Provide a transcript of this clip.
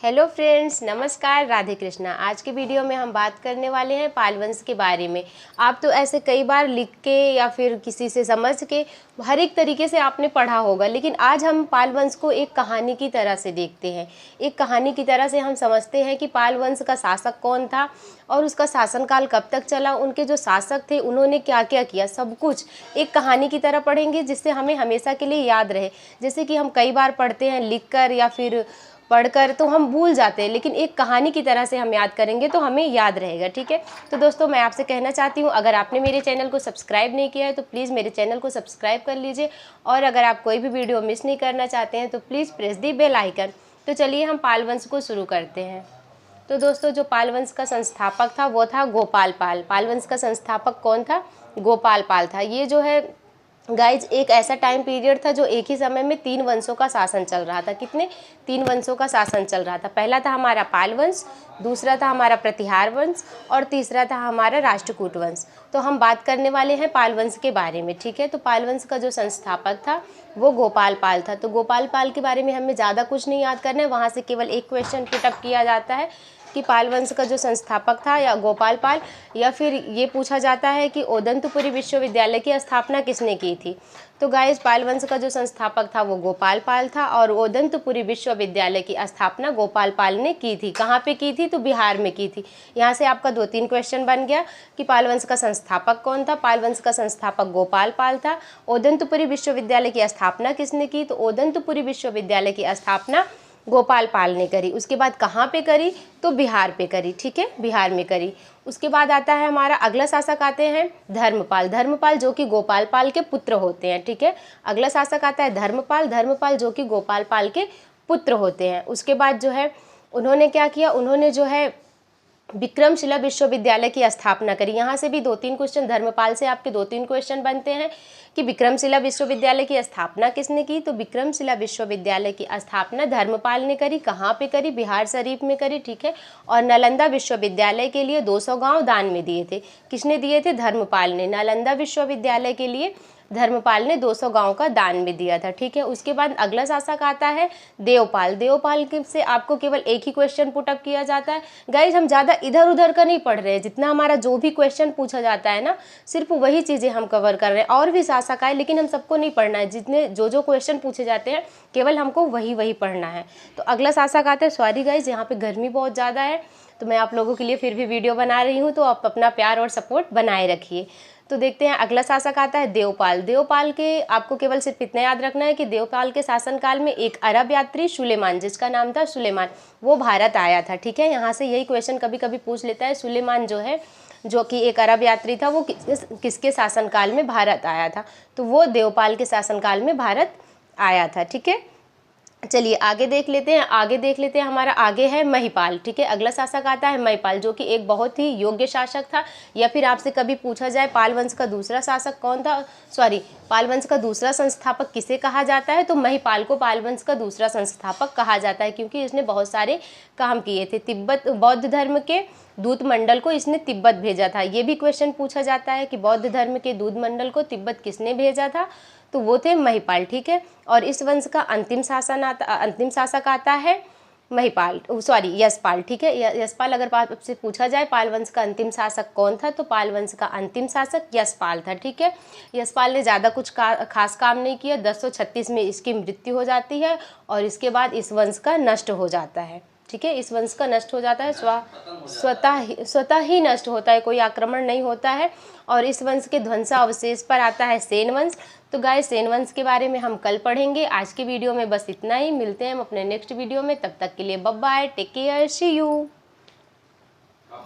Hello friends, नमस्कार, राधे कृष्णा। आज के वीडियो में हम बात करने वाले हैं पाल वंश के बारे में। आप तो ऐसे कई बार लिख के या फिर किसी से समझ के हर एक तरीके से आपने पढ़ा होगा, लेकिन आज हम पाल वंश को एक कहानी की तरह से देखते हैं। एक कहानी की तरह से हम समझते हैं कि पाल वंश का शासक कौन था और उसका शासनकाल कब तक चला, उनके जो शासक थे उन्होंने क्या क्या किया, सब कुछ एक कहानी की तरह पढ़ेंगे जिससे हमें हमेशा के लिए याद रहे। जैसे कि हम कई बार पढ़ते हैं लिख कर या फिर पढ़कर तो हम भूल जाते हैं, लेकिन एक कहानी की तरह से हम याद करेंगे तो हमें याद रहेगा। ठीक है, तो दोस्तों मैं आपसे कहना चाहती हूँ, अगर आपने मेरे चैनल को सब्सक्राइब नहीं किया है तो प्लीज़ मेरे चैनल को सब्सक्राइब कर लीजिए, और अगर आप कोई भी वीडियो मिस नहीं करना चाहते हैं तो please press the bell icon. तो चलिए हम पाल वंश को शुरू करते हैं। तो दोस्तों, जो पाल वंश का संस्थापक था वो था गोपाल पाल। पाल वंश का संस्थापक कौन था? गोपाल पाल था। ये जो है गाइज एक ऐसा टाइम पीरियड था जो एक ही समय में 3 वंशों का शासन चल रहा था। कितने? 3 वंशों का शासन चल रहा था। पहला था हमारा पाल वंश, दूसरा था हमारा प्रतिहार वंश और तीसरा था हमारा राष्ट्रकूट वंश। तो हम बात करने वाले हैं पाल वंश के बारे में। ठीक है, तो पाल वंश का जो संस्थापक था वो गोपाल पाल था। तो गोपाल पाल के बारे में हमें ज़्यादा कुछ नहीं याद करना है, वहाँ से केवल एक क्वेश्चन पुटअप किया जाता है कि पाल वंश का जो संस्थापक था या गोपाल पाल, या फिर ये पूछा जाता है कि ओदंतपुरी विश्वविद्यालय की स्थापना किसने की थी। तो गाइस पाल वंश का जो संस्थापक था वो गोपाल पाल था और ओदंतपुरी विश्वविद्यालय की स्थापना गोपाल पाल ने की थी। कहाँ पे की थी? तो बिहार में की थी। यहाँ से आपका 2-3 क्वेश्चन बन गया कि पाल वंश का संस्थापक कौन था। पाल वंश का संस्थापक गोपाल पाल था। ओदंतपुरी विश्वविद्यालय की स्थापना किसने की? तो ओदंतपुरी विश्वविद्यालय की स्थापना गोपाल पाल ने करी। उसके बाद कहाँ पे करी? तो बिहार पे करी। ठीक है, बिहार में करी। उसके बाद आता है हमारा अगला शासक आते हैं धर्मपाल। धर्मपाल जो कि गोपाल पाल के पुत्र होते हैं। ठीक है, अगला शासक आता है धर्मपाल। धर्मपाल जो कि गोपाल पाल के पुत्र होते हैं। उसके बाद जो है उन्होंने क्या किया? उन्होंने जो है विक्रमशिला विश्वविद्यालय की स्थापना करी। यहाँ से भी 2-3 क्वेश्चन, धर्मपाल से आपके 2-3 क्वेश्चन बनते हैं कि विक्रमशिला विश्वविद्यालय की स्थापना किसने की? तो विक्रमशिला विश्वविद्यालय की स्थापना धर्मपाल ने करी। कहाँ पे करी? बिहार शरीफ में करी। ठीक है, और नालंदा विश्वविद्यालय के लिए 200 गांव दान में दिए थे। किसने दिए थे? धर्मपाल ने। नालंदा विश्वविद्यालय के लिए धर्मपाल ने 200 गांव का दान में दिया था। ठीक है, उसके बाद अगला शासक आता है देवपाल। देवपाल से आपको केवल एक ही क्वेश्चन पुटअप किया जाता है। गाइज हम ज़्यादा इधर उधर का नहीं पढ़ रहे हैं, जितना हमारा जो भी क्वेश्चन पूछा जाता है ना, सिर्फ वही चीज़ें हम कवर कर रहे हैं। और भी शासक आए लेकिन हम सबको नहीं पढ़ना है। जितने जो क्वेश्चन पूछे जाते हैं केवल हमको वही पढ़ना है। तो अगला शासक आता है, सॉरी गाइज यहाँ पे गर्मी बहुत ज़्यादा है तो मैं आप लोगों के लिए फिर भी वीडियो बना रही हूँ, तो आप अपना प्यार और सपोर्ट बनाए रखिए। तो देखते हैं अगला शासक आता है देवपाल। देवपाल के आपको केवल सिर्फ इतना याद रखना है कि देवपाल के शासनकाल में एक अरब यात्री सुलेमान, जिसका नाम था सुलेमान, वो भारत आया था। ठीक है, यहाँ से यही क्वेश्चन कभी कभी पूछ लेता है। सुलेमान जो है, जो कि एक अरब यात्री था, वो किसके शासनकाल में भारत आया था? तो वो देवपाल के शासनकाल में भारत आया था। ठीक है, चलिए आगे देख लेते हैं। हमारा आगे है महिपाल। ठीक है, अगला शासक आता है महिपाल, जो कि एक बहुत ही योग्य शासक था। या फिर आपसे कभी पूछा जाए पाल वंश का दूसरा शासक कौन था, पाल वंश का दूसरा संस्थापक किसे कहा जाता है? तो महिपाल को पाल वंश का दूसरा संस्थापक कहा जाता है, क्योंकि इसने बहुत सारे काम किए थे। तिब्बत बौद्ध धर्म के दूत मंडल को इसने तिब्बत भेजा था। ये भी क्वेश्चन पूछा जाता है कि बौद्ध धर्म के दूत मंडल को तिब्बत किसने भेजा था? तो वो थे महिपाल। ठीक है, और इस वंश का अंतिम शासक आता है यशपाल। ठीक है, यशपाल अगर आपसे पूछा जाए पाल वंश का अंतिम शासक कौन था, तो पाल वंश का अंतिम शासक यशपाल था। ठीक है, यशपाल ने ज़्यादा कुछ खास काम नहीं किया। 1036 में इसकी मृत्यु हो जाती है और इसके बाद इस वंश का नष्ट हो जाता है। ठीक है, इस वंश का नष्ट हो जाता है, स्वतः ही नष्ट होता है, कोई आक्रमण नहीं होता है। और इस वंश के ध्वंसावशेष पर आता है सेन वंश। तो गाइस सेन वंश के बारे में हम कल पढ़ेंगे। आज की वीडियो में बस इतना ही। मिलते हैं हम अपने नेक्स्ट वीडियो में, तब तक के लिए bye bye, take care, see you.